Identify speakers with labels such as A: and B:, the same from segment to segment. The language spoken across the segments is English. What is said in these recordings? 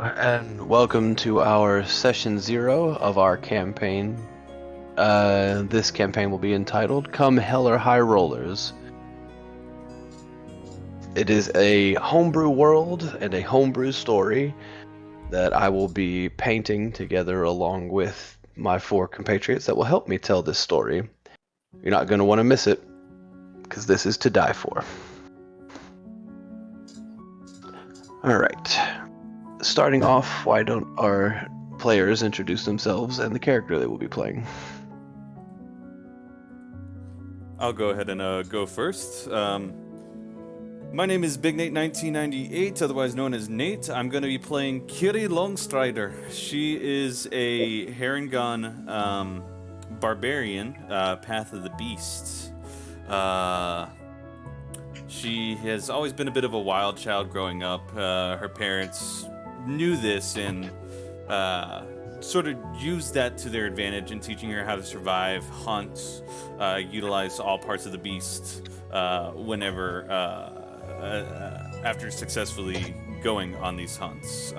A: and welcome to our session 0 of our campaign. This campaign will be entitled Come Hell or High Rollers. It is a homebrew world and a homebrew story that I will be painting together along with my 4 compatriots that will help me tell this story. You're not going to want to miss it, because this is to die for. Alright. Starting off, why don't our players introduce themselves and the character they will be playing?
B: I'll go ahead and go first. My name is Big Nate 1998, otherwise known as Nate. I'm going to be playing Kiri Longstrider. She is a Harengon barbarian, Path of the Beast. She has always been a bit of a wild child growing up. Her parents knew this and sort of used that to their advantage in teaching her how to survive, hunt, utilize all parts of the beast whenever after successfully going on these hunts.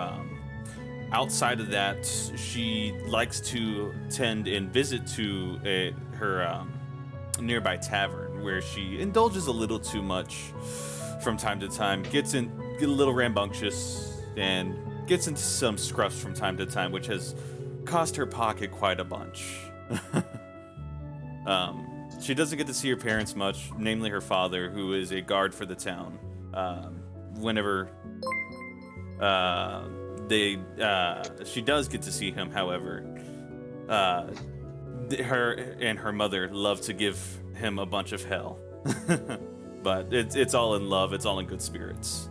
B: Outside of that, she likes to tend and visit to her nearby tavern, where she indulges a little too much from time to time, get a little rambunctious, and gets into some scruffs from time to time, which has cost her pocket quite a bunch. She doesn't get to see her parents much, namely her father, who is a guard for the town. Whenever she does get to see him, however, her and her mother love to give him a bunch of hell. But it's all in love, it's all in good spirits.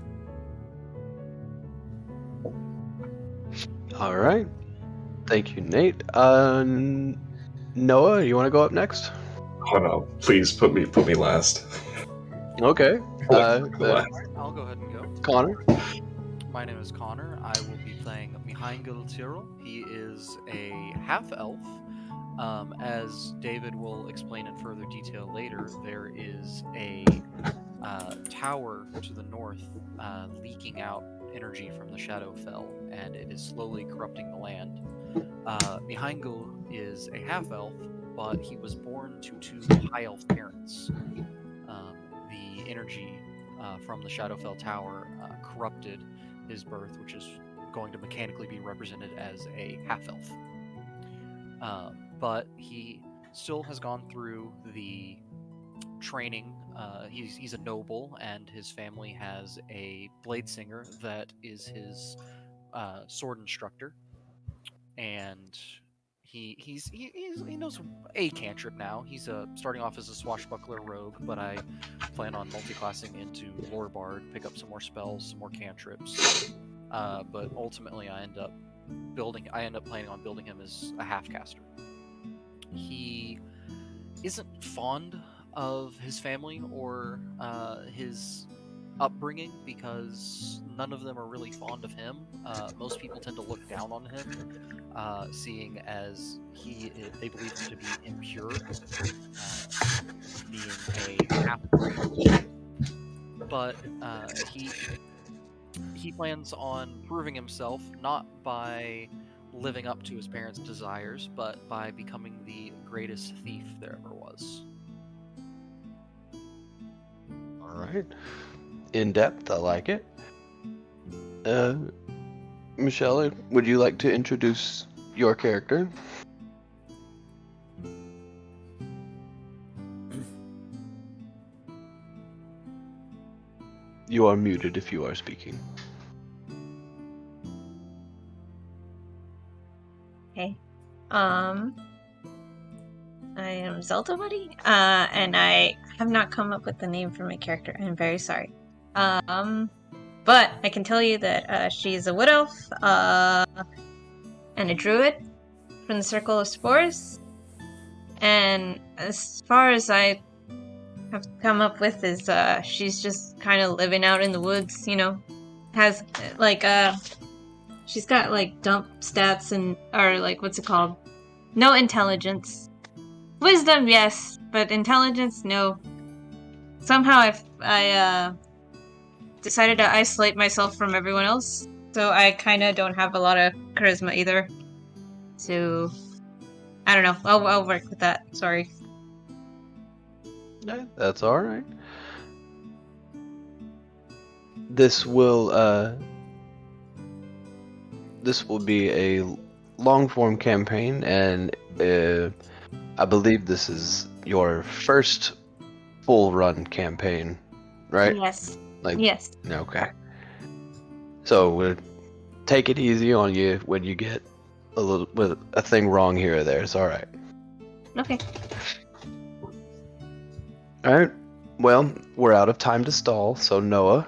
A: Alright. Thank you, Nate. Noah, you want to go up next?
C: Oh no, please put me last.
A: Okay.
D: I'll go ahead and go.
A: Connor?
D: My name is Connor. I will be playing Mihaingil Tyrrell. He is a half-elf. As David will explain in further detail later, there is a tower to the north leaking out energy from the Shadowfell, and it is slowly corrupting the land. Mihaingil is a half-elf, but he was born to 2 high-elf parents. The energy from the Shadowfell Tower corrupted his birth, which is going to mechanically be represented as a half-elf. But he still has gone through the training. He's a noble, and his family has a blade singer that is his sword instructor. And he knows a cantrip now. He's starting off as a swashbuckler rogue, but I plan on multi-classing into lore bard, pick up some more spells, some more cantrips. But ultimately, I end up planning on building him as a half-caster. He isn't fond of his family or his upbringing, because none of them are really fond of him. Most people tend to look down on him, seeing as they believe him to be impure, being a half-breed. But he plans on proving himself, not by living up to his parents' desires, but by becoming the greatest thief there ever was.
A: Alright. In depth, I like it. Michelle, would you like to introduce your character? You are muted if you are speaking.
E: Okay. I am Zelda Buddy, and I have not come up with the name for my character. I'm very sorry. But I can tell you that she's a wood elf, and a druid from the Circle of Spores. And as far as I have come up with is, she's just kind of living out in the woods, has, she's got, dump stats or, what's it called? No intelligence. Wisdom, yes, but intelligence, no. Somehow I decided to isolate myself from everyone else so I kind of don't have a lot of charisma either. So I don't know. I'll work with that. Sorry.
A: Yeah, that's all right. This will be a long form campaign, and I believe this is your first full run campaign, right?
E: Yes.
A: Like,
E: Yes.
A: okay. So we'll take it easy on you when you get a little with a thing wrong here or there. It's all right.
E: Okay.
A: All right. Well, we're out of time to stall, so Noah.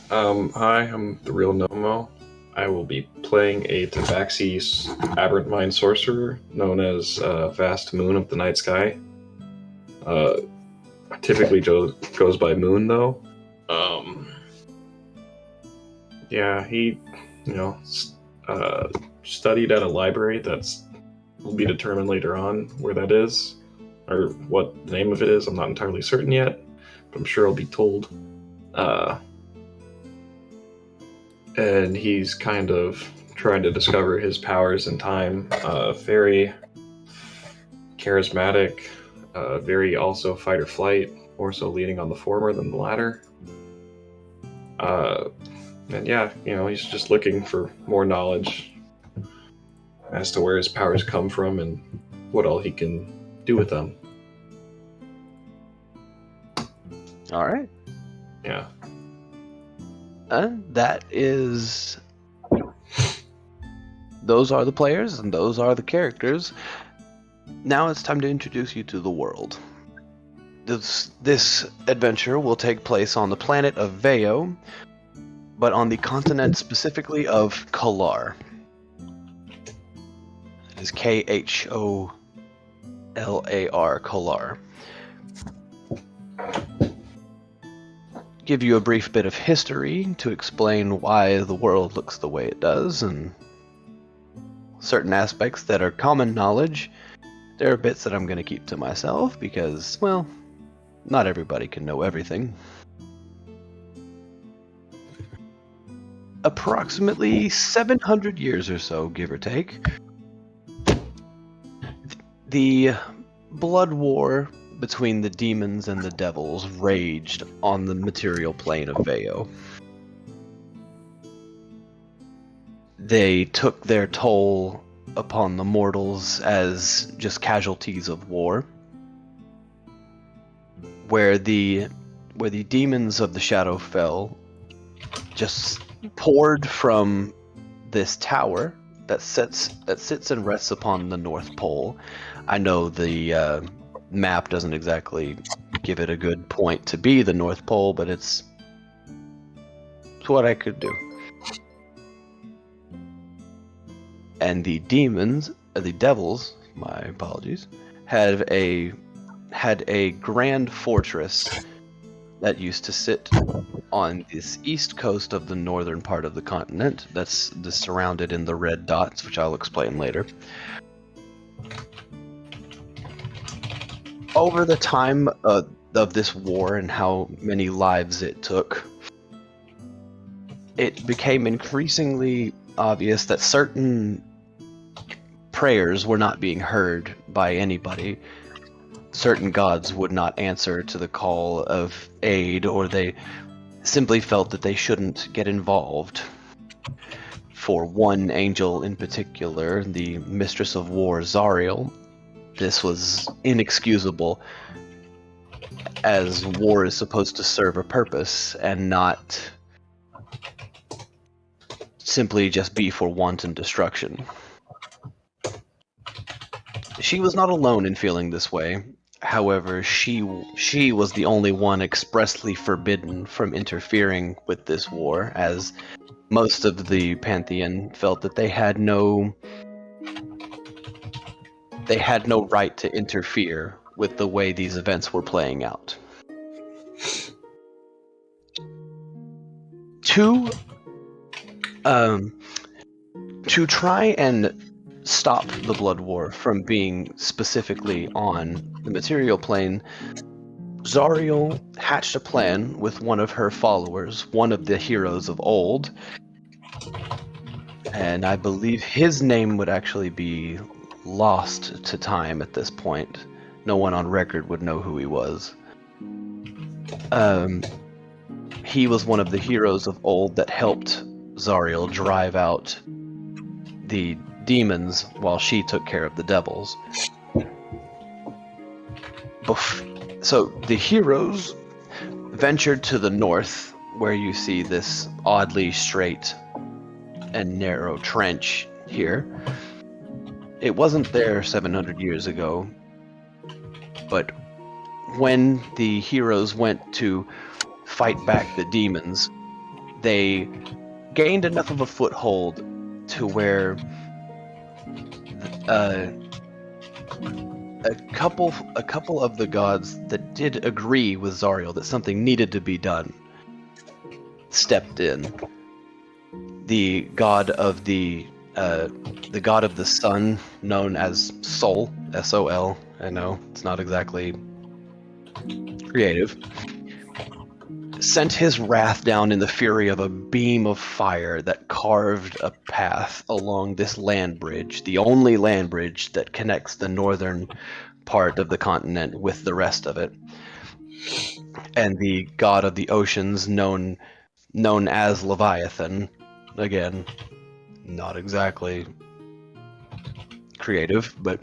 C: Hi, I'm the real Nomo. I will be playing a Tabaxi aberrant mind sorcerer known as Vast Moon of the Night Sky. Typically goes by Moon, though. Yeah, he, studied at a library that's will be determined later on where that is, or what the name of it is. I'm not entirely certain yet, but I'm sure I'll be told. And he's kind of trying to discover his powers in time. Very charismatic, very also fight or flight, more so leaning on the former than the latter. And yeah, he's just looking for more knowledge as to where his powers come from and what all he can do with them.
A: All right.
C: Yeah.
A: That is. Those are the players and those are the characters. Now it's time to introduce you to the world. This adventure will take place on the planet of Vaeo, but on the continent specifically of Kalar. It is Khollar, Kalar. Give you a brief bit of history to explain why the world looks the way it does, and certain aspects that are common knowledge. There are bits that I'm going to keep to myself because, well, not everybody can know everything. Approximately 700 years or so, give or take, the blood war between the demons and the devils raged on the material plane of Vaeo. They took their toll upon the mortals as just casualties of war. Where the demons of the Shadowfell just poured from this tower that sits and rests upon the North Pole. I know the map doesn't exactly give it a good point to be the North Pole, but it's what I could do. And the devils, my apologies, had a grand fortress that used to sit on this east coast of the northern part of the continent. That's surrounded in the red dots, which I'll explain later. Over the time of this war and how many lives it took, it became increasingly obvious that certain prayers were not being heard by anybody. Certain gods would not answer to the call of aid, or they simply felt that they shouldn't get involved. For one angel in particular, the Mistress of War, Zariel, this was inexcusable, as war is supposed to serve a purpose and not simply just be for wanton destruction. She was not alone in feeling this way. However, she was the only one expressly forbidden from interfering with this war, as most of the Pantheon felt that they had no right to interfere with the way these events were playing out. To try and stop the blood war from being specifically on the material plane, Zariel hatched a plan with one of her followers, one of the heroes of old, and I believe his name would actually be lost to time at this point. No one on record would know who he was. He was one of the heroes of old that helped Zariel drive out the demons while she took care of the devils. So the heroes ventured to the north, where you see this oddly straight and narrow trench here. It wasn't there 700 years ago, but when the heroes went to fight back the demons, they gained enough of a foothold to where a couple of the gods that did agree with Zariel that something needed to be done stepped in. The god of the sun, known as Sol, S-O-L. I know it's not exactly creative, sent his wrath down in the fury of a beam of fire that carved a path along this land bridge, the only land bridge that connects the northern part of the continent with the rest of it. And the god of the oceans, known as Leviathan, again, not exactly creative, but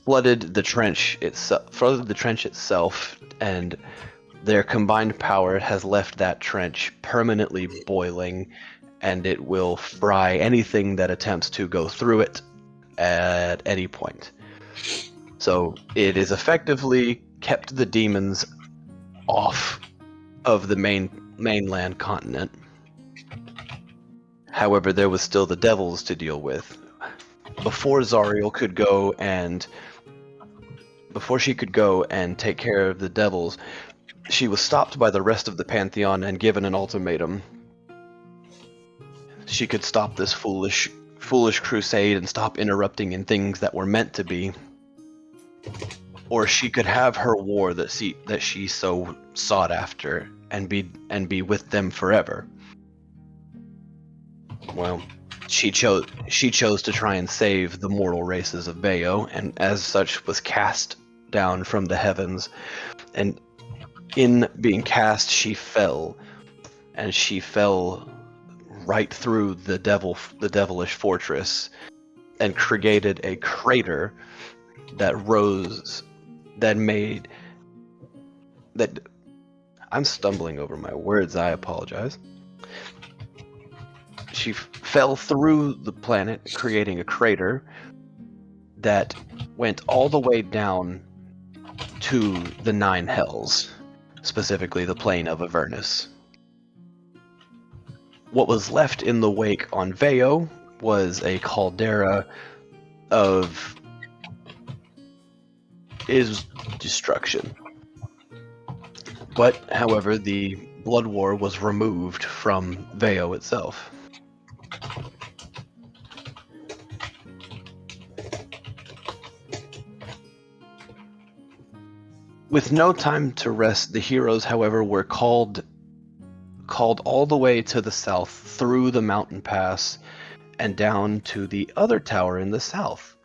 A: flooded the trench itself, and their combined power has left that trench permanently boiling, and it will fry anything that attempts to go through it at any point. So it is effectively kept the demons off of the mainland continent. However, there was still the devils to deal with. Before she could go and take care of the devils, she was stopped by the rest of the Pantheon and given an ultimatum. She could stop this foolish crusade and stop interrupting in things that were meant to be, or she could have her war that she so sought after and be with them forever. Well, she chose to try and save the mortal races of Vaeo, and as such was cast down from the heavens. And in being cast, she fell, and she fell right through the devilish fortress, and created a crater that rose, that I'm stumbling over my words, I apologize. She fell through the planet, creating a crater that went all the way down to the Nine Hells, specifically the plane of Avernus. What was left in the wake on Vaeo was a caldera of destruction. But, however, the Blood War was removed from Vaeo itself. With no time to rest, the heroes, however, were called all the way to the south through the mountain pass and down to the other tower in the south.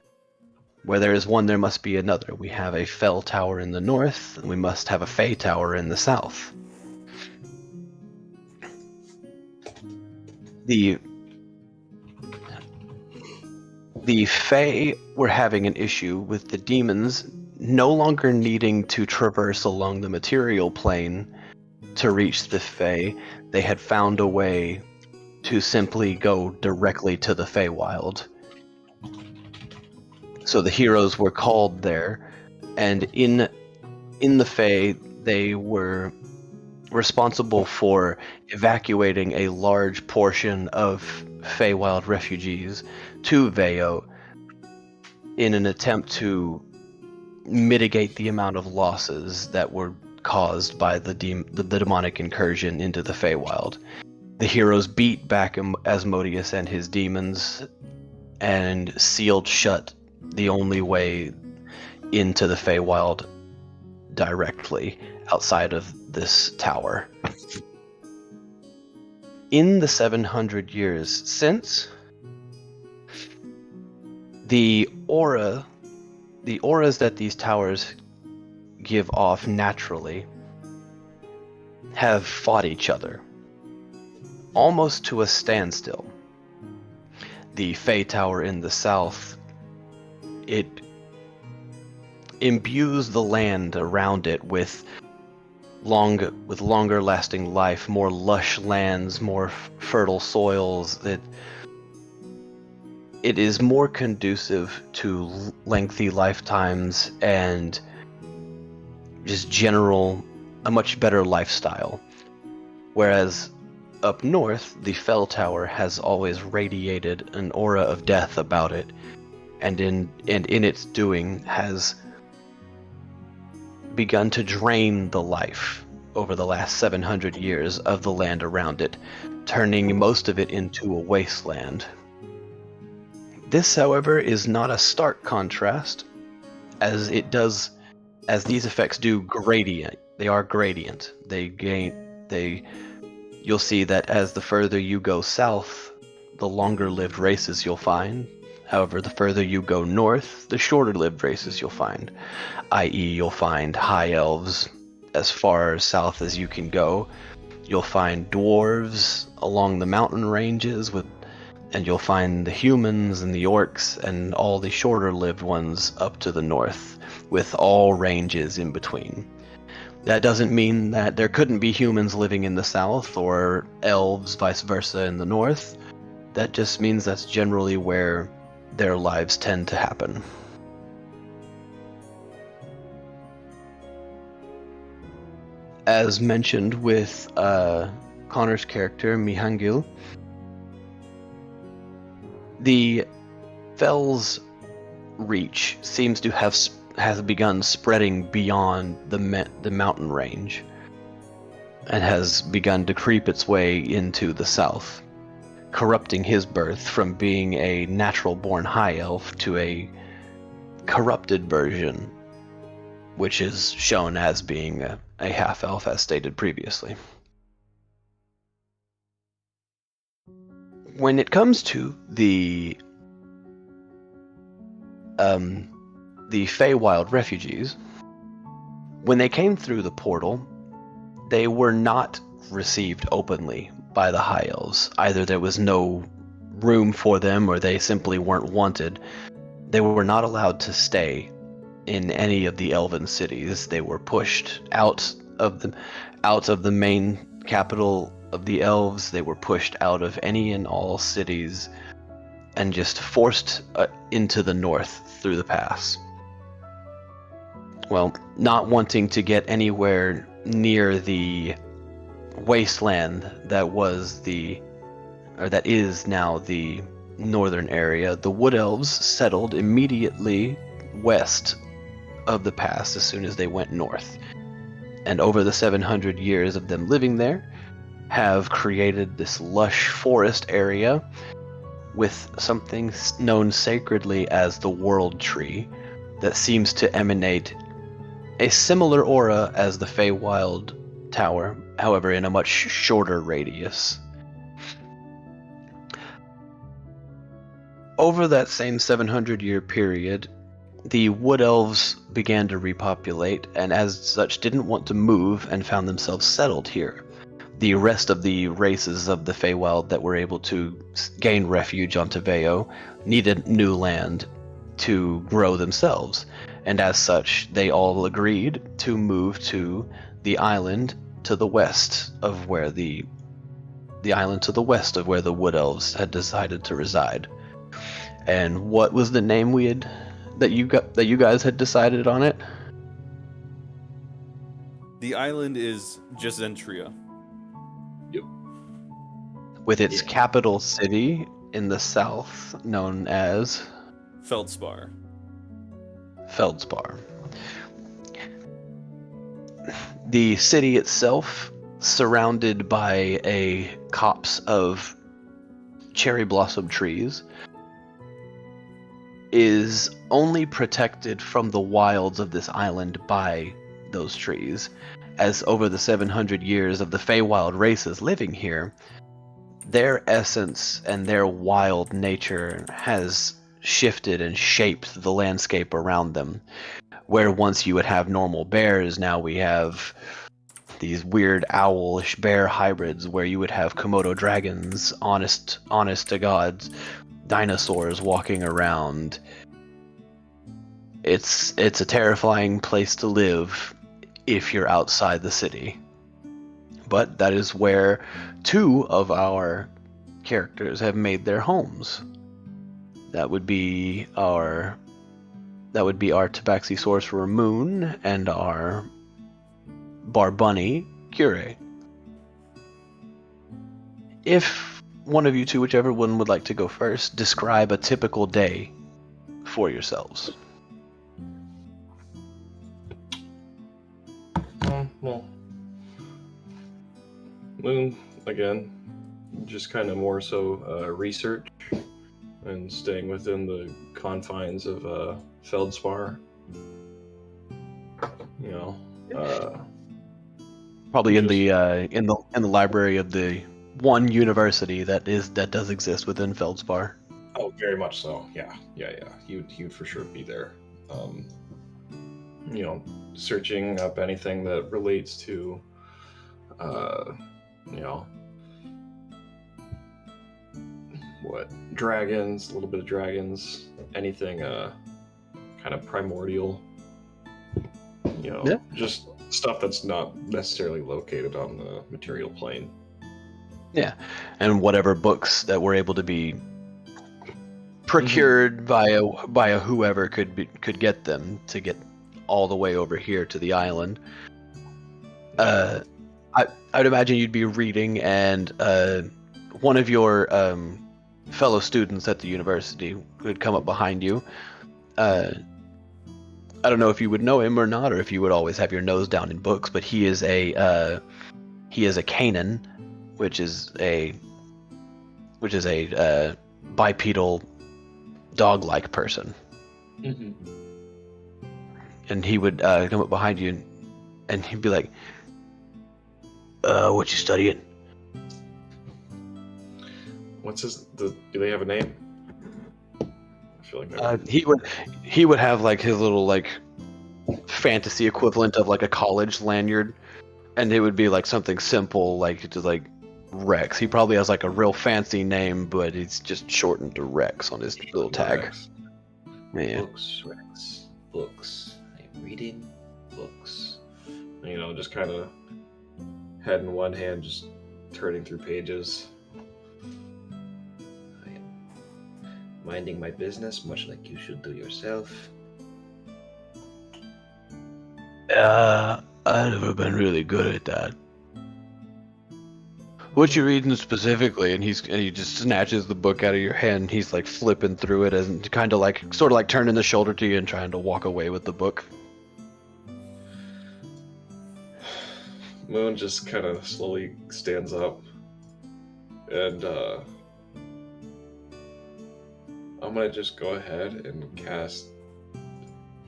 A: Where there is one, there must be another. We have a Fell Tower in the north, and we must have a Fey Tower in the south. The Fey were having an issue with the demons no longer needing to traverse along the material plane to reach the Fey. They had found a way to simply go directly to the Feywild. So the heroes were called there, and in the Fey, they were responsible for evacuating a large portion of Feywild refugees to Vaeo in an attempt to mitigate the amount of losses that were caused by the demonic incursion into the Feywild. The heroes beat back Asmodeus and his demons and sealed shut the only way into the Feywild directly outside of this tower. in the 700 years since, the auras that these towers give off naturally have fought each other, almost to a standstill. The Fey Tower in the south, it imbues the land around it with longer lasting life, more lush lands, more fertile soils. It is more conducive to lengthy lifetimes and just a much better lifestyle. Whereas up north, the Fell Tower has always radiated an aura of death about it, and in its doing has begun to drain the life over the last 700 years of the land around it, turning most of it into a wasteland. This, however, is not a stark contrast, as these effects do gradient. They are gradient. You'll see that as the further you go south, the longer lived races you'll find. However, the further you go north, the shorter lived races you'll find. I.e., you'll find high elves as far south as you can go. You'll find dwarves along the mountain ranges, and you'll find the humans and the orcs and all the shorter lived ones up to the north, with all ranges in between. That doesn't mean that there couldn't be humans living in the south or elves vice versa in the north. That just means that's generally where their lives tend to happen. As mentioned with Connor's character, Mihangil, the Fell's reach seems to has begun spreading beyond the mountain range, and has begun to creep its way into the south, corrupting his birth from being a natural-born high elf to a corrupted version, which is shown as being a half-elf, as stated previously. When it comes to the Feywild refugees, when they came through the portal, they were not received openly by the High Elves. Either there was no room for them, or they simply weren't wanted. They were not allowed to stay in any of the Elven cities. They were pushed out of the main capital of the Elves. They were pushed out of any and all cities, and just forced into the north through the pass. Well, not wanting to get anywhere near the wasteland that is now the northern area, the Wood Elves settled immediately west of the pass as soon as they went north. And over the 700 years of them living there, have created this lush forest area with something known sacredly as the World Tree that seems to emanate a similar aura as the Feywild Tower, however in a much shorter radius. Over that same 700-year period, the Wood Elves began to repopulate, and as such didn't want to move and found themselves settled here. The rest of the races of the Feywild that were able to gain refuge onto Vaeo needed new land to grow themselves, and as such they all agreed to move to the island to the west of where the Wood Elves had decided to reside. And what was the name that you guys had decided on it?
B: The island is Jezentria.
C: Yep.
A: With its capital city in the south known as
B: Feldspar.
A: The city itself, surrounded by a copse of cherry blossom trees, is only protected from the wilds of this island by those trees, as over the 700 years of the Feywild races living here, their essence and their wild nature has shifted and shaped the landscape around them. Where once you would have normal bears, now we have these weird owlish bear hybrids where you would have Komodo dragons, honest to God, dinosaurs walking around. It's a terrifying place to live if you're outside the city. But that is where two of our characters have made their homes. That would be our Tabaxi Sorcerer Moon and our Barbunny Cure. If one of you two, whichever one would like to go first, describe a typical day for yourselves.
C: Well, Moon, again, just kind of more so research and staying within the confines of Feldspar. You know,
A: Probably in
C: Just-
A: the library of the one university that does exist within Feldspar.
C: oh, very much so. Yeah. He'd for sure be there. Searching up anything that relates to, dragons, a little bit of dragons, anything, kind of primordial,
A: Yeah.
C: just stuff that's not necessarily located on the material plane.
A: Yeah, and whatever books that were able to be procured via whoever could get them to get all the way over here to the island. I'd imagine you'd be reading, and one of your fellow students at the university would come up behind you. I don't know if you would know him or not, or if you would always have your nose down in books, but he is a Canaan, which is a bipedal dog-like person.
C: Mm-hmm.
A: And he would come up behind you and he'd be like, what you studying?
C: Do they have a name? I feel like
A: He would have like his little like fantasy equivalent of like a college lanyard, and it would be like something simple like just like Rex. He probably has like a real fancy name, but it's just shortened to Rex on his little tag.
C: Rex.
A: Yeah.
F: Books, Rex. Books. I'm reading books.
C: Just kind of head in one hand, just turning through pages.
F: I am minding my business, much like you should do yourself.
A: I've never been really good at that. What you reading specifically? And he just snatches the book out of your hand. And he's like flipping through it and sort of like turning the shoulder to you and trying to walk away with the book.
C: Moon just kind of slowly stands up, and I'm gonna just go ahead and cast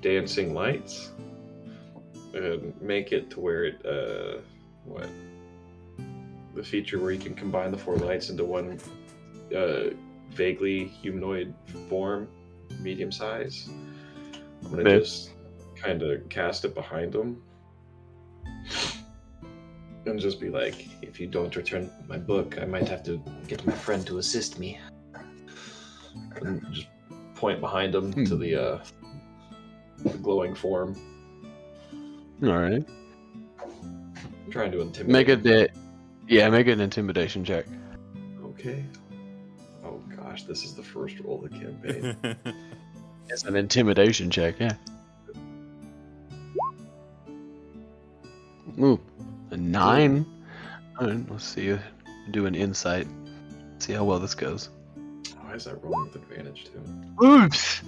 C: Dancing Lights and make it to where it the feature where you can combine the four lights into one vaguely humanoid form, medium size. I'm gonna
A: Okay.
C: just kind of cast it behind him and just be like,
F: If you don't return my book, I might have to get my friend to assist me.
C: and just point behind him to the glowing form.
A: All right.
C: I'm trying to intimidate.
A: Make an intimidation check.
C: Okay. Oh gosh, this is the first roll of the campaign.
A: It's an intimidation check, yeah. Ooh, a 9. All right, let's see. Do an insight. See how well this goes.
C: Why is that rolling with advantage too?
A: Oops.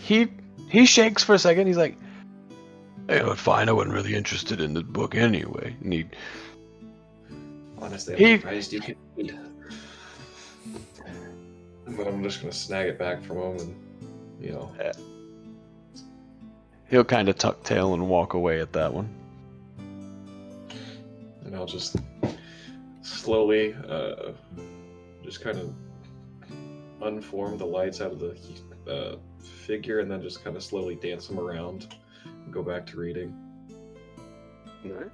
A: He shakes for a second. He's like, "Hey, but fine. I wasn't really interested in the book anyway." And
F: Honestly,
A: He-
F: I'm surprised you can read.
C: But I'm just gonna snag it back from him and,
A: he'll kind of tuck tail and walk away at that one.
C: and I'll just slowly, just kind of unform the lights out of the figure, and then just kind of slowly dance them around and go back to reading.
A: Alright.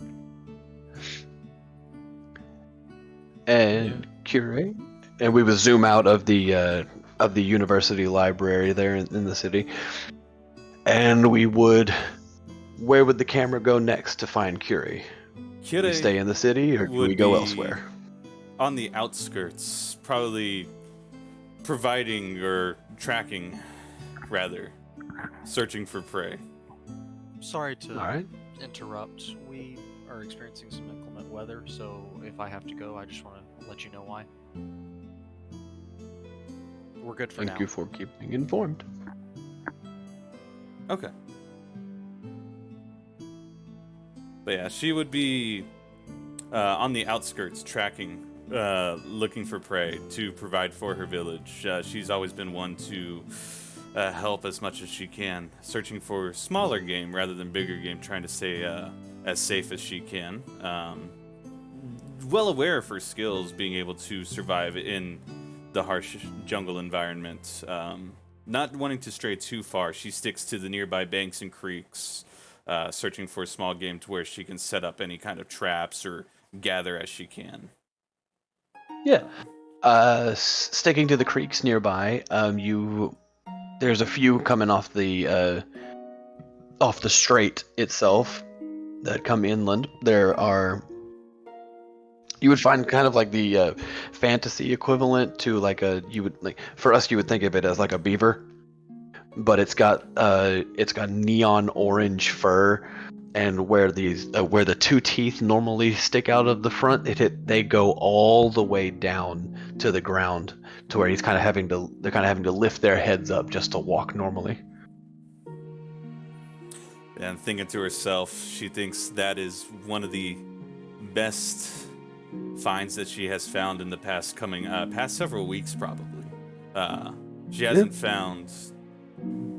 A: And Cure, and we would zoom out of the university library there in the city, and we would. Where would the camera go next to find Cure? Do we stay in the city, or do we go elsewhere?
B: On the outskirts, probably providing or tracking, rather, searching for prey.
D: Sorry to
A: Alright.
D: interrupt. We are experiencing some inclement weather, so if I have to go, I just want to let you know why. We're good for now.
A: Thank you for keeping informed.
B: Okay. But yeah, she would be on the outskirts, tracking, looking for prey to provide for her village. She's always been one to help as much as she can, searching for smaller game rather than bigger game, trying to stay as safe as she can. Well aware of her skills, being able to survive in the harsh jungle environment. Not wanting to stray too far, she sticks to the nearby banks and creeks, searching for small game to where she can set up any kind of traps or gather as she can.
A: Yeah. Sticking to the creeks nearby, there's a few coming off the strait itself that come inland. There are. You would find kind of like the fantasy equivalent to like for us you would think of it as like a beaver, but it's got neon orange fur, and where the two teeth normally stick out of the front, they go all the way down to the ground, to where they're kind of having to lift their heads up just to walk normally.
B: And thinking to herself, she thinks that is one of the best finds that she has found in the past several weeks, probably. She hasn't found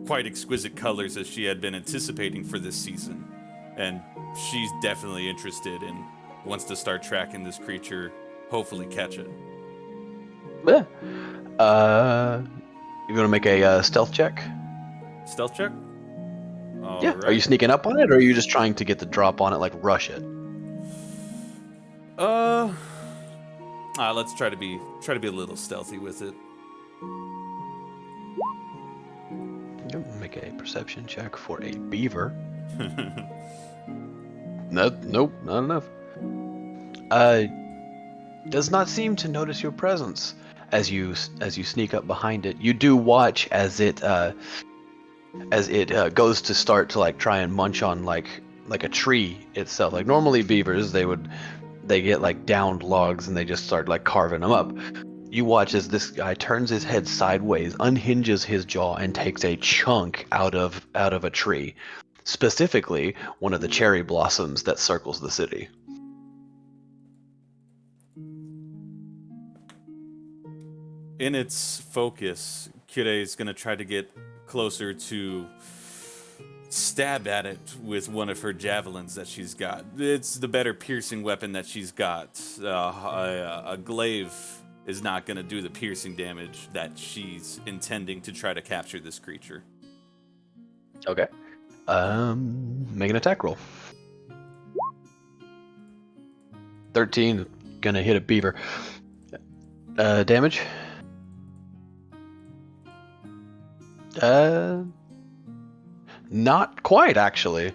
B: quite exquisite colors as she had been anticipating for this season, and she's definitely interested and wants to start tracking this creature, hopefully catch it.
A: Yeah. You gonna make a stealth check?
B: Stealth check?
A: Yeah.
B: Right.
A: Are you sneaking up on it, or are you just trying to get the drop on it, like rush it?
B: Let's try to be a little stealthy with it.
A: Make a perception check for a beaver. Nope, not enough. Does not seem to notice your presence as you sneak up behind it. You do watch as it goes to start to like try and munch on like a tree itself. Like normally beavers, they get like downed logs and they just start like carving them up. You watch as this guy turns his head sideways, unhinges his jaw, and takes a chunk out of a tree, specifically one of the cherry blossoms that circles the city.
B: In its focus, Kirei is going to try to get closer to stab at it with one of her javelins that she's got. It's the better piercing weapon that she's got. A glaive is not going to do the piercing damage that she's intending to try to capture this creature.
A: Okay. Make an attack roll. 13, gonna hit a beaver. Damage? Not quite, actually.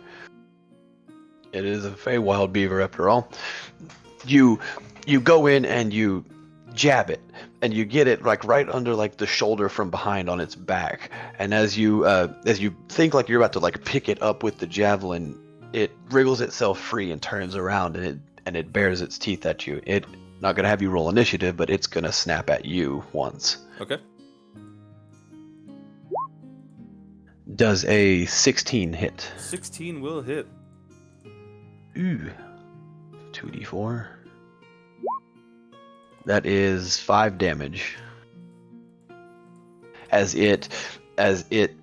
A: It is a Feywild beaver after all. You go in and you jab it, and you get it like right under like the shoulder from behind on its back. And as you think like you're about to like pick it up with the javelin, it wriggles itself free and turns around, and it bares its teeth at you. It not gonna have you roll initiative, but it's gonna snap at you once.
B: Okay.
A: Does a 16 hit?
B: 16 will hit.
A: Ooh. 2d4. That is 5 damage. As it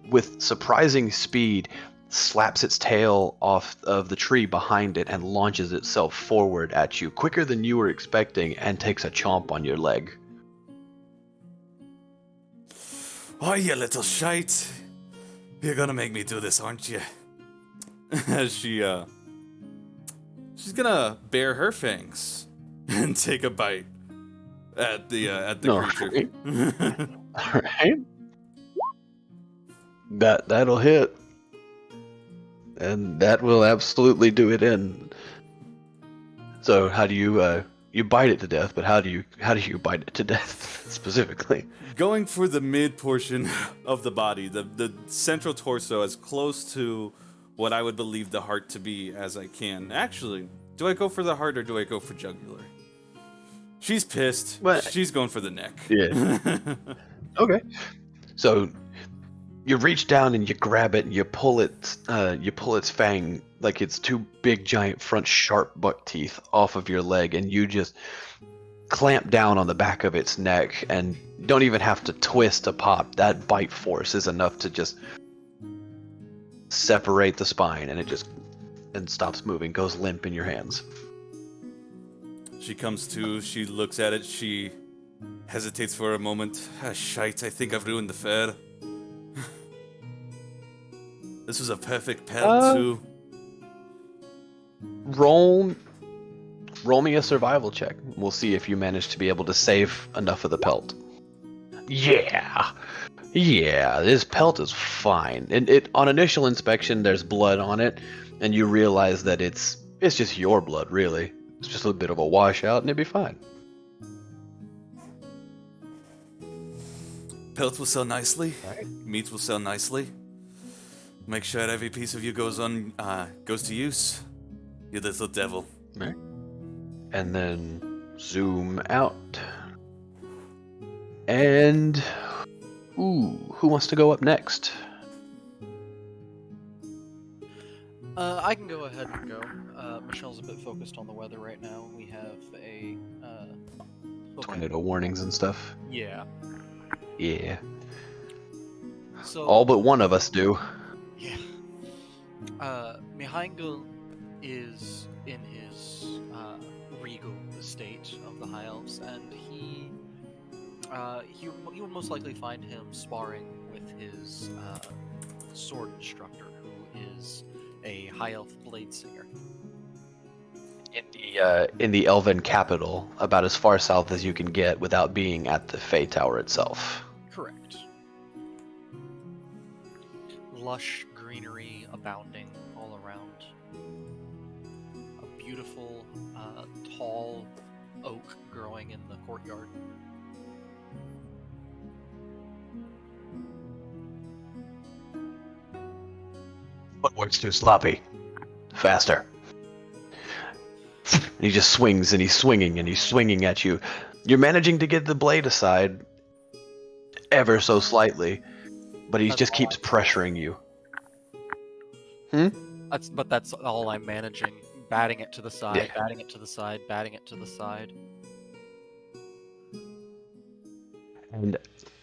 A: with surprising speed slaps its tail off of the tree behind it and launches itself forward at you quicker than you were expecting and takes a chomp on your leg.
B: Oh, you little shite. You're gonna make me do this, aren't you? As she's gonna bare her fangs and take a bite at the creature.
A: All right. That'll hit. And that will absolutely do it in. So how do you you bite it to death, but how do you bite it to death specifically?
B: Going for the mid portion of the body, the central torso, as close to what I would believe the heart to be as I can. Actually, do I go for the heart or do I go for jugular? She's pissed.
A: Well,
B: She's going for the neck.
A: Yeah. Okay. So you reach down and you grab it and you pull its fang, like its two big giant front sharp buck teeth, off of your leg, and you just clamp down on the back of its neck and don't even have to twist to pop. That bite force is enough to just separate the spine, and it just stops moving, goes limp in your hands.
B: She comes to, she looks at it, she hesitates for a moment. Ah, shite, I think I've ruined the fair. This was a perfect pelt too.
A: Roll me a survival check. We'll see if you manage to be able to save enough of the pelt. Yeah, this pelt is fine. And it on initial inspection, there's blood on it, and you realize that it's just your blood, really. It's just a bit of a washout, and it'd be fine.
B: Pelt will sell nicely. Meat will sell nicely. Make sure every piece of you goes to use. You little devil.
A: Right. And then zoom out. And who wants to go up next?
D: I can go ahead and go. Michelle's a bit focused on the weather right now. We have a
A: Tornado warnings and stuff.
D: Yeah.
A: Yeah.
D: So
A: All but one of us do.
D: yeah. Mihaingel is in his regal estate of the High Elves, and he you would most likely find him sparring with his sword instructor, who is a High Elf blade singer.
A: In the Elven capital, about as far south as you can get without being at the Fey Tower itself.
D: Correct. Lush greenery abounding all around. A beautiful, tall oak growing in the courtyard.
A: Footwork's too sloppy. Faster. And he just swings, and he's swinging at you. You're managing to get the blade aside ever so slightly, but he just keeps pressuring you.
D: That's all I'm managing. Batting it to the side,
A: Yeah.
D: batting it to the side, batting it to the side.
A: And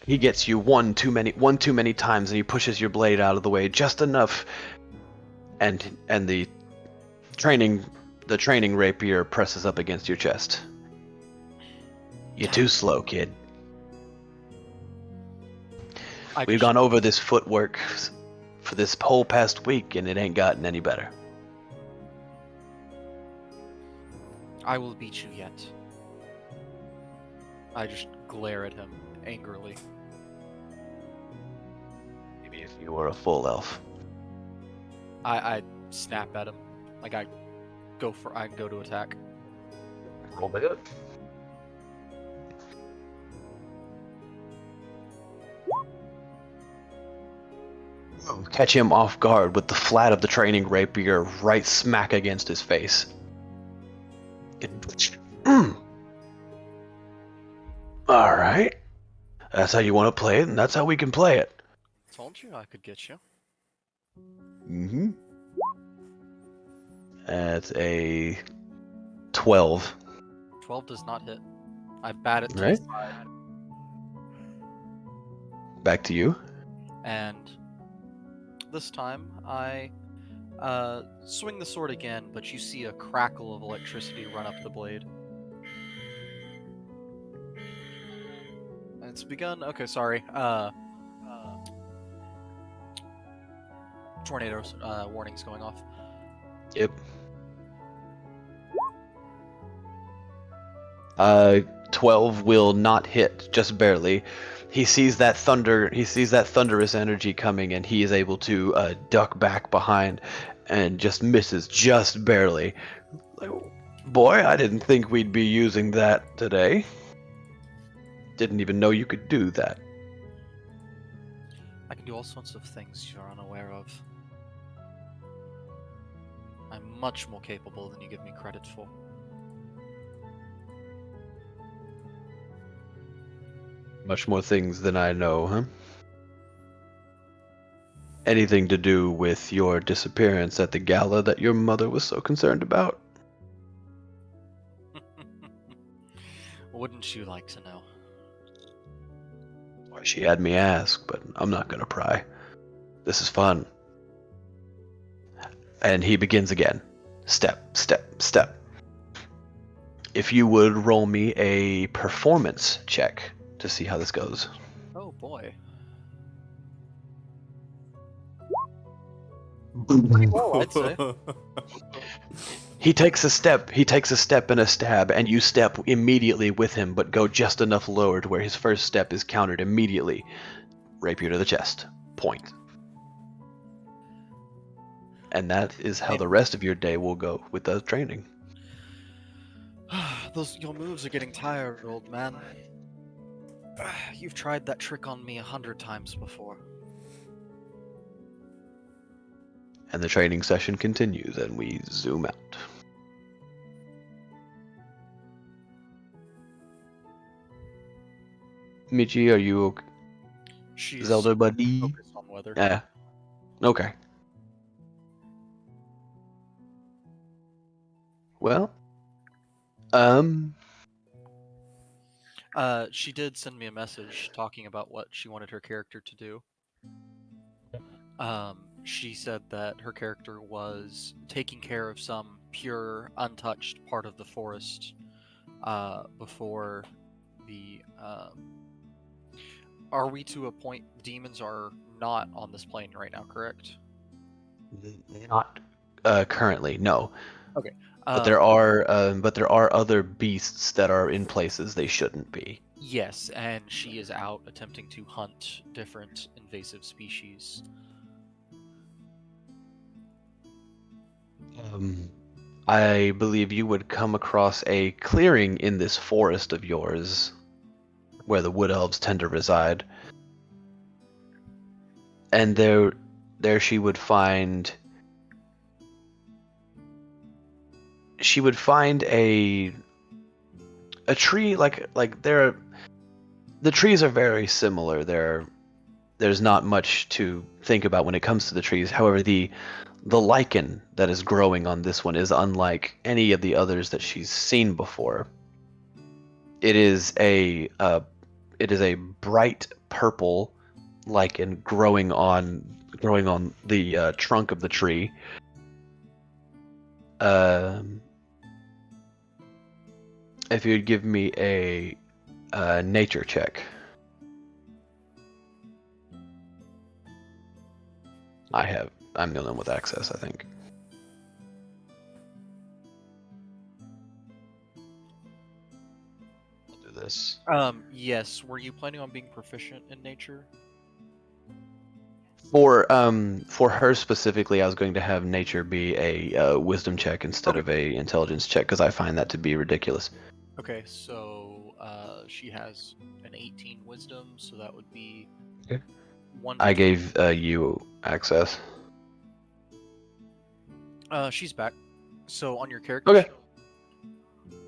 A: he gets you one too many times, and he pushes your blade out of the way just enough. And the training rapier presses up against your chest. You're too slow, kid. We've gone over this footwork for this whole past week, and it ain't gotten any better.
D: I will beat you yet. I just glare at him angrily.
A: Maybe if you were a full elf.
D: I snap at him. Like I go to attack.
A: Roll the good. Catch him off guard with the flat of the training rapier right smack against his face. Alright. That's how you want to play it, and that's how we can play it.
D: Told you I could get you.
A: Mm-hmm. That's a 12.
D: 12 does not hit. I bat it to
A: Right.
D: the side,
A: Back to you.
D: and This time, I swing the sword again, but you see a crackle of electricity run up the blade. It's begun. Okay, sorry. Tornadoes warnings going off.
A: Yep. 12 will not hit, just barely. He sees that thunder. He sees that thunderous energy coming, and he is able to duck back behind, and just misses just barely. Like, boy, I didn't think we'd be using that today. Didn't even know you could do that.
D: I can do all sorts of things you're unaware of. I'm much more capable than you give me credit for.
A: Much more things than I know, huh? Anything to do with your disappearance at the gala that your mother was so concerned about?
D: Wouldn't you like to know?
A: Why, she had me ask, but I'm not gonna pry. This is fun. And he begins again. Step, step, step. If you would roll me a performance check to see how this goes.
D: Oh boy. Well, I'd say.
A: He takes a step and a stab, and you step immediately with him, but go just enough lower to where his first step is countered immediately. Rapier to the chest. Point. And that is how the rest of your day will go with the training.
D: Your moves are getting tired, old man. You've tried that trick on me 100 times before.
A: And the training session continues, and we zoom out. Michi, are you okay?
D: She's
A: Zelda buddy?
D: focused on weather.
A: Yeah. Okay. Well,
D: She did send me a message talking about what she wanted her character to do. She said that her character was taking care of some pure, untouched part of the forest before the. Are we to a point? Demons are not on this plane right now, correct?
A: not currently, no.
D: Okay.
A: But there are other beasts that are in places they shouldn't be.
D: Yes, and she is out attempting to hunt different invasive species.
A: I believe you would come across a clearing in this forest of yours, where the wood elves tend to reside, and there she would find a tree like the trees are very similar. There's not much to think about when it comes to the trees. However, the lichen that is growing on this one is unlike any of the others that she's seen before. It is a bright purple lichen growing on the trunk of the tree. If you'd give me a nature check. I'm the only one with access, I think. I'll do this.
D: Yes. Were you planning on being proficient in nature?
A: For her specifically, I was going to have nature be a wisdom check instead of a intelligence check, because I find that to be ridiculous.
D: Okay, so she has an 18 wisdom, so that would be
A: Okay.
D: 1.
A: I gave you access.
D: She's back. So on your character
A: Okay.
D: sheet,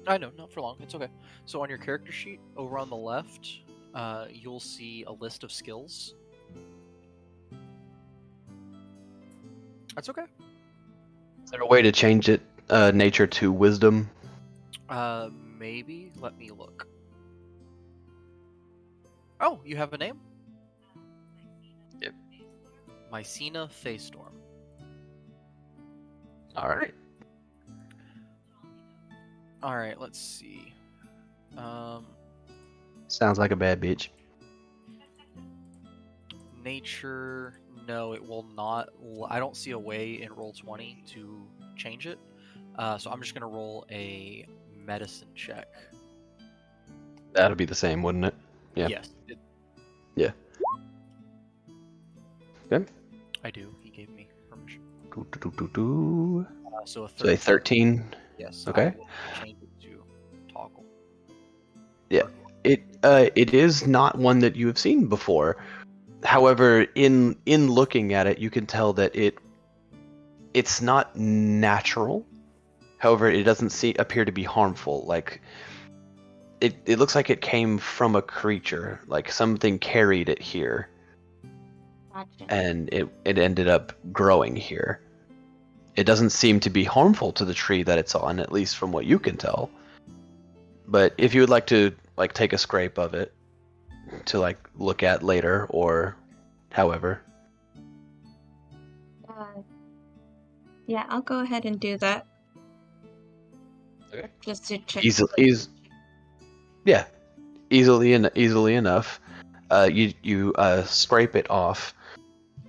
D: I know, not for long. It's okay. So on your character sheet, over on the left, you'll see a list of skills. That's okay.
A: Is there a way to change it nature to wisdom?
D: Maybe. Let me look. Oh, you have a name?
A: Yep.
D: Mycena Faystorm.
A: All right.
D: All right, let's see.
A: Sounds like a bad bitch.
D: Nature, no, it will not. I don't see a way in Roll20 to change it. So I'm just gonna roll a medicine check.
A: That'll be the same, wouldn't it? Yeah.
D: Yes.
A: Yeah. Okay.
D: I do. He gave me permission.
A: Do.
D: So a
A: So a 13.
D: Yes.
A: Okay.
D: I will change it to toggle.
A: Yeah. It is not one that you have seen before. However, in looking at it, you can tell that it's not natural. However, it doesn't appear to be harmful. Like it looks like it came from a creature, like something carried it here,
E: Gotcha.
A: and it ended up growing here. It doesn't seem to be harmful to the tree that it's on, at least from what you can tell. But if you would like to like take a scrape of it to like look at later, or however.
E: Yeah, I'll go ahead and do that.
A: Okay.
E: Just to check.
A: Yeah, easily enough. You scrape it off,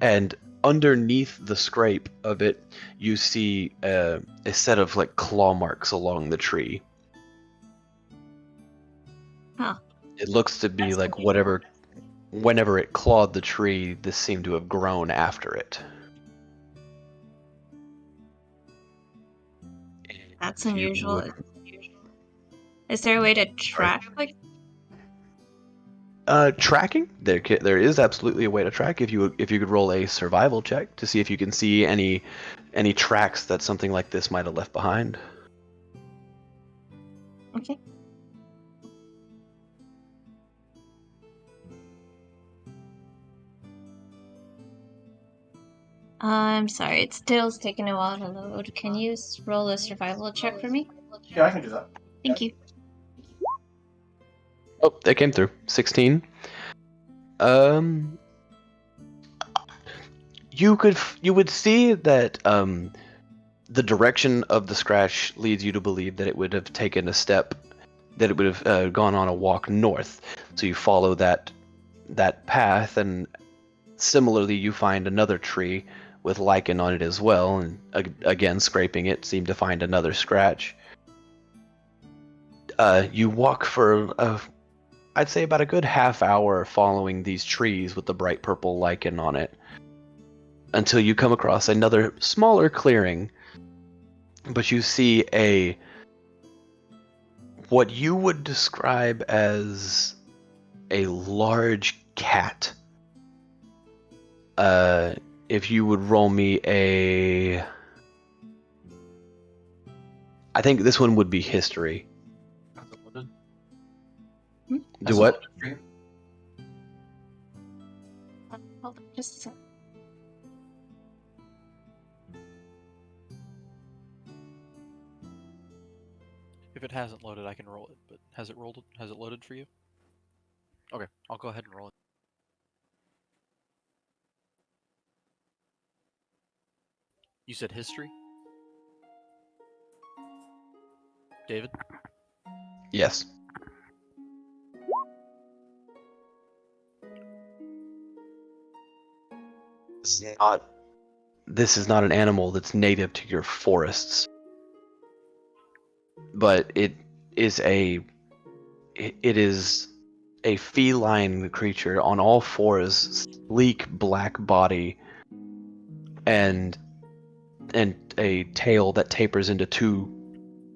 A: and underneath the scrape of it, you see a set of like claw marks along the tree.
E: Huh.
A: It looks to be
E: That's
A: like
E: unusual.
A: whenever it clawed the tree, this seemed to have grown after it.
E: That's
A: If you
E: unusual.
A: would-
E: Is there a way to track like?
A: Tracking. There is absolutely a way to track. If you could roll a survival check to see if you can see any tracks that something like this might have left behind.
E: Okay. I'm sorry, it still's taking a while to load. Can you roll a survival check for me?
G: Yeah, I can do that.
E: Thank you.
A: Oh, they came through. 16. You would see that the direction of the scratch leads you to believe that it would have taken a step, that it would have gone on a walk north. So you follow that path, and similarly you find another tree with lichen on it as well, and again scraping it seemed to find another scratch. You walk for I'd say about a good half hour following these trees with the bright purple lichen on it, until you come across another smaller clearing, but you see what you would describe as a large cat. If you would roll me I think this one would be history.
G: Has it loaded?
E: Hmm?
A: Do
G: Has it
A: what?
G: loaded for you?
E: Hold on, just a sec.
D: If it hasn't loaded, I can roll it. But has it rolled? Has it loaded for you? Okay, I'll go ahead and roll it. You said history, David?
A: Yes. This is not an animal that's native to your forests, but it is a feline creature on all fours, sleek black body, and a tail that tapers into two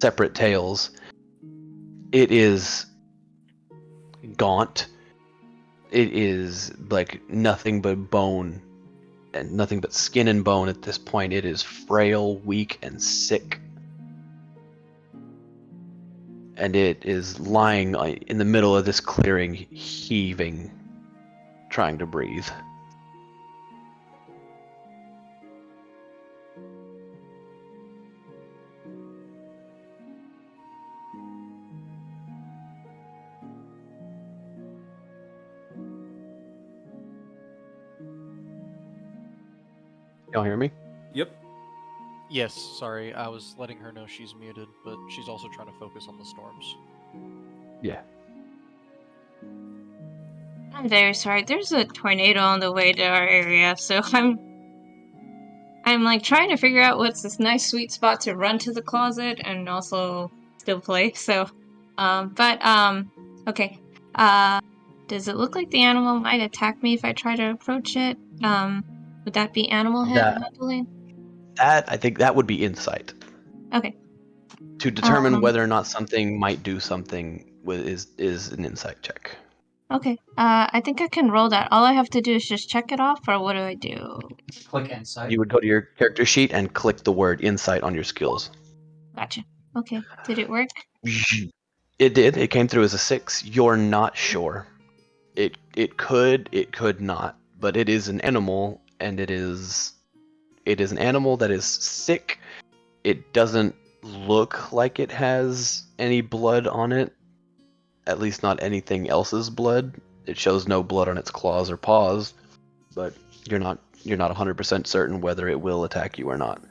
A: separate tails. It is gaunt. It is like nothing but bone and nothing but skin and bone at this point. It is frail, weak, and sick. And it is lying in the middle of this clearing, heaving, trying to breathe. Y'all hear me?
B: Yep.
D: Yes, sorry, I was letting her know she's muted, but she's also trying to focus on the storms.
A: Yeah.
E: I'm very sorry. There's a tornado on the way to our area, so I'm like trying to figure out what's this nice sweet spot to run to the closet and also still play. So, okay. Does it look like the animal might attack me if I try to approach it? Would that be animal
A: That
E: handling?
A: I think that would be insight
E: Okay.
A: to determine
E: Um,
A: whether or not something might do something. Is an insight check.
E: Okay. I think I can roll that. All I have to do is just check it off, or what do I do?
G: Click insight.
A: You would go to your character sheet and click the word insight on your skills.
E: Gotcha. Okay. Did it work?
A: It did. It came through as a 6. You're not sure. It could not, but it is an animal, and it is an animal that is sick. It doesn't look like it has any blood on it, at least not anything else's blood. It shows no blood on its claws or paws, but you're not 100% certain whether it will attack you or not.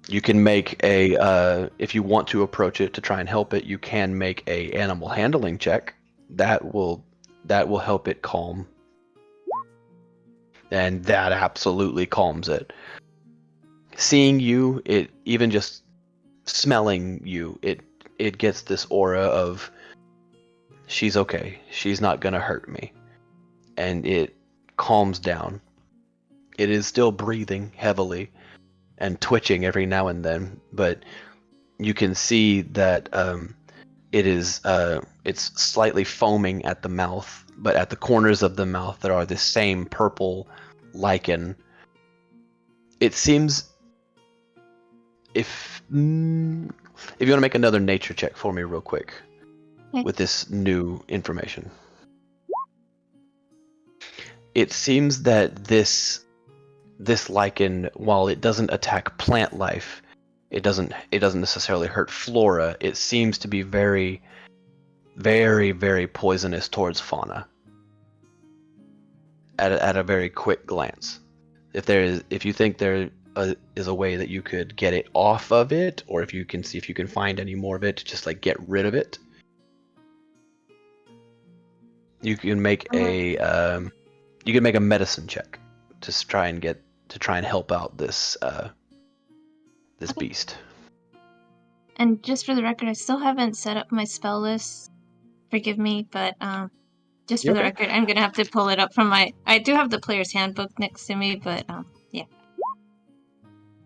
A: You can make a if you want to approach it to try and help it, you can make a animal handling check. That will help it calm. And that absolutely calms it. Seeing you, it even just smelling you, it gets this aura of she's okay. She's not gonna hurt me. And it calms down. It is still breathing heavily and twitching every now and then, but you can see that it's slightly foaming at the mouth, but at the corners of the mouth there are this same purple lichen. It seems if you want to make another nature check for me real quick
E: Okay.
A: with this new information. It seems that this lichen, while it doesn't attack plant life, it doesn't necessarily hurt flora. It seems to be very, very, very poisonous towards fauna. At a very quick glance, if you think there is a way that you could get it off of it, or if you can see if you can find any more of it to just like get rid of it, you can make a medicine check to try and help out this this
E: Okay.
A: beast.
E: And just for the record, I still haven't set up my spell list. Forgive me, but just for
A: You
E: the
A: okay?
E: record, I'm gonna have to pull it up from my. I do have the player's handbook next to me, but yeah.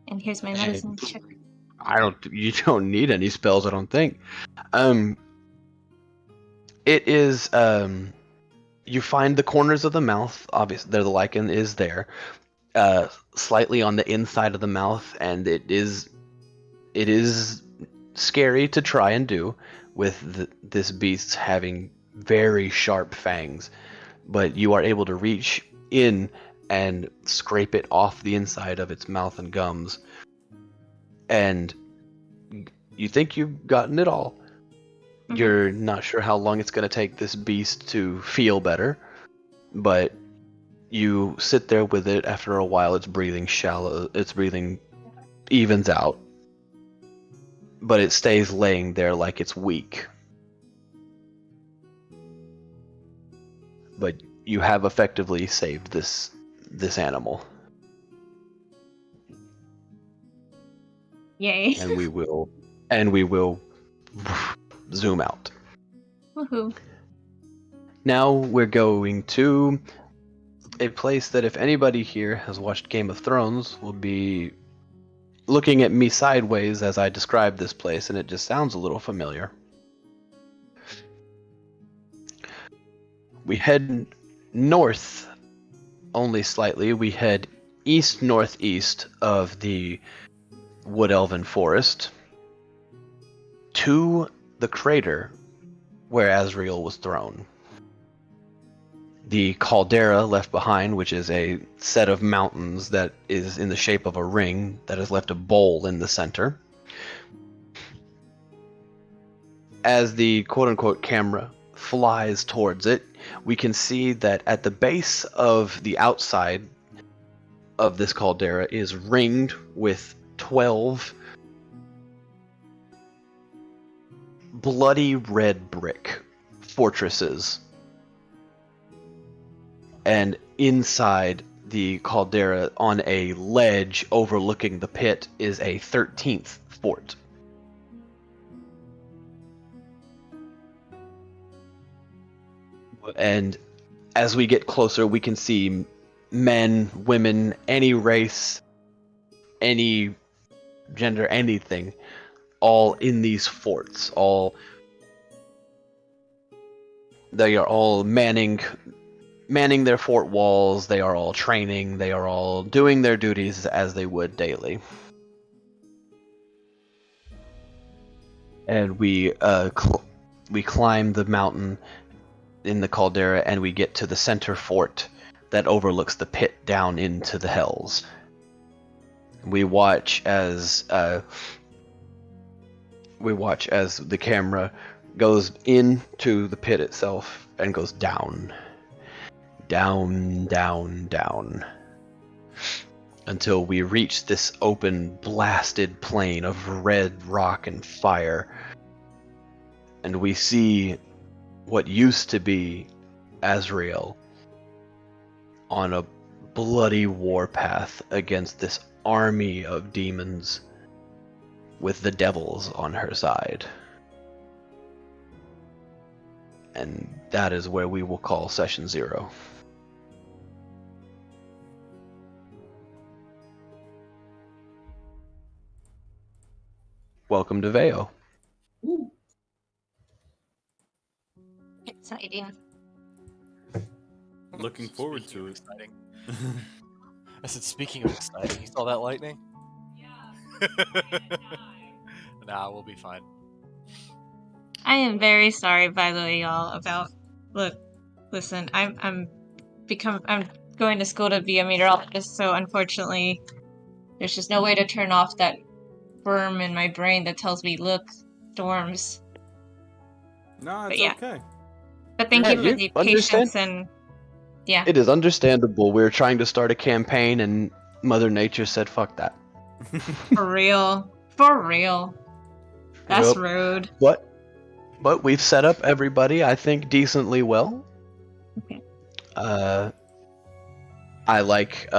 E: And here's my medicine check.
A: You don't need any spells, I don't think. It is you find the corners of the mouth. Obviously, there the lichen is there, slightly on the inside of the mouth, and it is scary to try and do with this beast having very sharp fangs, but you are able to reach in and scrape it off the inside of its mouth and gums, and you think you've gotten it all.
E: Mhm.
A: You're not sure how long it's going to take this beast to feel better, but you sit there with it. After a while, its breathing evens out, but it stays laying there like it's weak. But you have effectively saved this animal,
E: Yay!
A: and we will zoom out.
E: Woohoo!
A: Now we're going to a place that if anybody here has watched Game of Thrones will be looking at me sideways as I describe this place, and it just sounds a little familiar. We head north only slightly. We head east-northeast of the Wood Elven Forest to the crater where Azrael was thrown. The caldera left behind, which is a set of mountains that is in the shape of a ring that has left a bowl in the center. As the quote-unquote camera flies towards it, we can see that at the base of the outside of this caldera is ringed with 12 bloody red brick fortresses. And inside the caldera, on a ledge overlooking the pit, is a 13th fort. And as we get closer, we can see men, women, any race, any gender, anything, all in these forts. They are all manning their fort walls. They are all training. They are all doing their duties as they would daily. And we climb the mountain in the caldera, and we get to the center fort that overlooks the pit down into the hells. We watch as the camera goes into the pit itself and goes down, down, down, down, until we reach this open, blasted plain of red rock and fire, and we see what used to be Azrael on a bloody warpath against this army of demons with the devils on her side. And that is where we will call session 0. Welcome to Vaeo.
E: Exciting.
B: Looking forward to it.
D: Exciting. I said, speaking of exciting, you saw that lightning? Yeah. Nah, we'll be fine.
E: I am very sorry, by the way, y'all, about. Look, listen, I'm going to school to be a meteorologist, so unfortunately, there's just no way to turn off that worm in my brain that tells me, look, storms.
B: No, it's
E: yeah.
B: okay.
E: But thank
A: Yeah,
E: you for
A: you
E: the
A: understand?
E: patience and yeah.
A: It is understandable. We're trying to start a campaign, and Mother Nature said, "Fuck that."
E: For real. For real. That's
A: Yep.
E: rude.
A: But we've set up everybody, I think, decently well.
E: Okay.
A: I like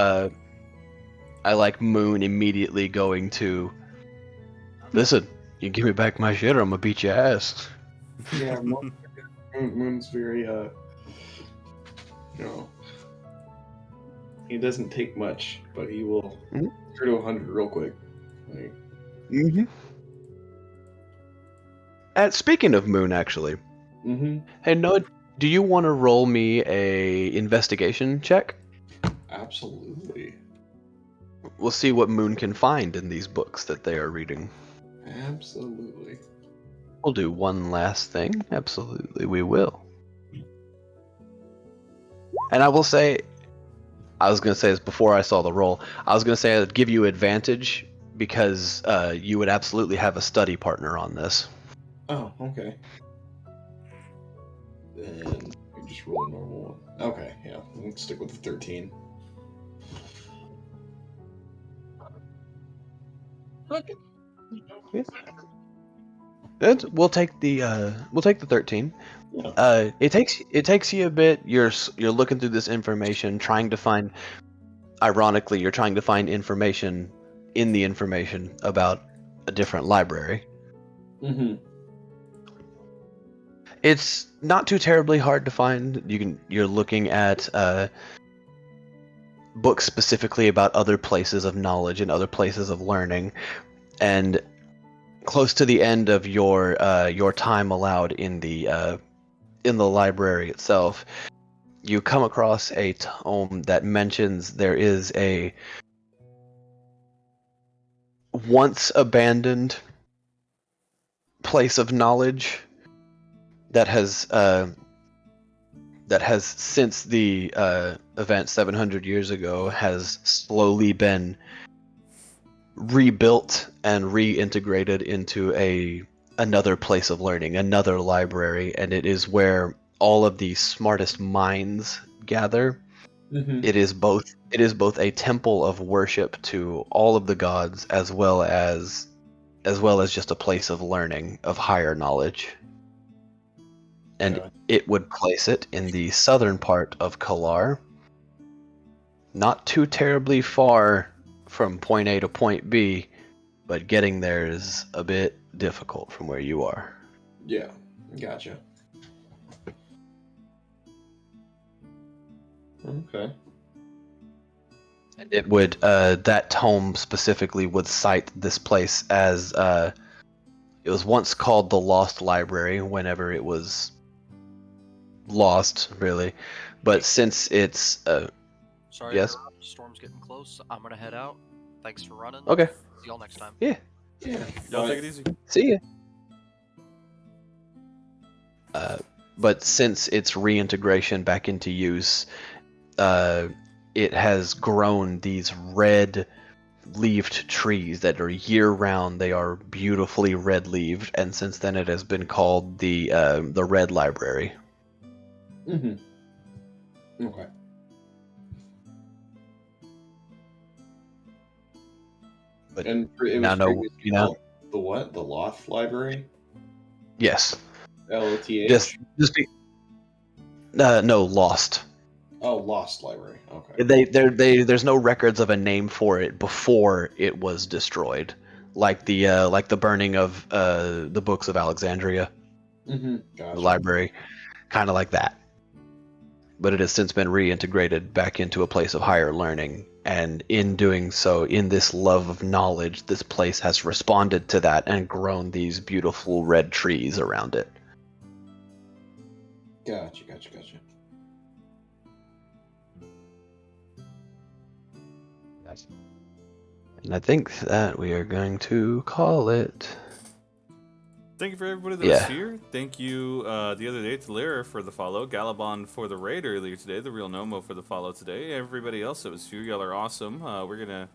A: Moon immediately going to. Listen, you give me back my shit, or I'm gonna beat your ass.
C: Yeah, Moon's very, he doesn't take much, but he will
A: Mhm.
C: 0 to 100 real quick. Like,
A: Mm-hmm. Speaking of Moon, actually, hey Noah, do you want to roll me a investigation check?
C: absolutely.
A: We'll see what Moon can find in these books that they are reading.
C: Absolutely.
A: We'll do one last thing. Absolutely, we will. And I will say, I was going to say this before I saw the roll, I was going to say I'd give you advantage because you would absolutely have a study partner on this.
C: Oh, okay. Then we just roll a normal one. Okay, yeah. We'll stick with the 13.
E: Look.
A: Good. We'll take the 13.
C: Yeah.
A: It takes you a bit. You're looking through this information, trying to find. Ironically, you're trying to find information in the information about a different library.
C: Mm-hmm.
A: It's not too terribly hard to find. You're looking at books specifically about other places of knowledge and other places of learning, and close to the end of your time allowed in the library itself, you come across a tome that mentions there is a once abandoned place of knowledge that has since the event 700 years ago has slowly been rebuilt and reintegrated into another place of learning, another library, and it is where all of the smartest minds gather
C: Mm-hmm.
A: It is both a temple of worship to all of the gods as well as just a place of learning of higher knowledge. And
C: Yeah.
A: it would place it in the southern part of Kalar, not too terribly far from point A to point B, but getting there is a bit difficult from where you are.
C: Yeah. Gotcha. Okay.
A: And it would that tome specifically would cite this place as it was once called the Lost Library whenever it was lost, really. But since it's
D: Sorry to
A: yes,
D: interrupt. Storm's getting close. I'm gonna head out. Thanks for running.
A: okay,
D: See y'all next time.
A: yeah,
C: Yeah.
B: Y'all take
C: But
B: it easy.
A: see ya. But since its reintegration back into use, uh, it has grown these red leaved trees that are year round. They are beautifully red leaved, and since then it has been called the Red Library.
C: Mm-hmm. Okay.
A: But
C: And it
A: you
C: was
A: now know,
C: previously
A: you know,
C: called the what? The Loth Library?
A: yes,
C: Loth?
A: just be no lost.
C: Oh, Lost Library. Okay.
A: There's no records of a name for it before it was destroyed, like the burning of the books of Alexandria,
C: Mm-hmm.
A: the
C: Gotcha.
A: library, kind of like that. But it has since been reintegrated back into a place of higher learning, and in doing so, in this love of knowledge, this place has responded to that and grown these beautiful red trees around it.
C: Gotcha.
A: And I think that we are going to call it.
B: Thank you for everybody that was
A: Yeah.
B: here. Thank you the other day to Lyra for the follow, Galabon for the raid earlier today, the real Nomo for the follow today. Everybody else that was here, y'all are awesome. We're gonna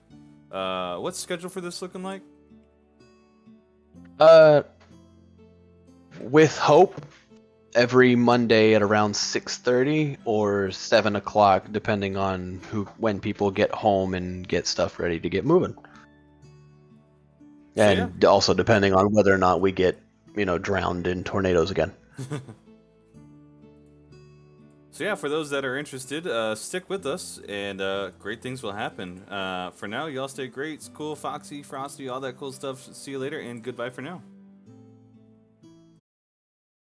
B: what's the schedule for this looking like?
A: With hope, every Monday at around 6:30 or 7 o'clock, depending on when people get home and get stuff ready to get moving.
B: So, yeah.
A: And also depending on whether or not we get, drowned in tornadoes again.
B: So yeah, for those that are interested, stick with us, and great things will happen. For now, y'all stay great, cool, Foxy, Frosty, all that cool stuff. See you later, and goodbye for now.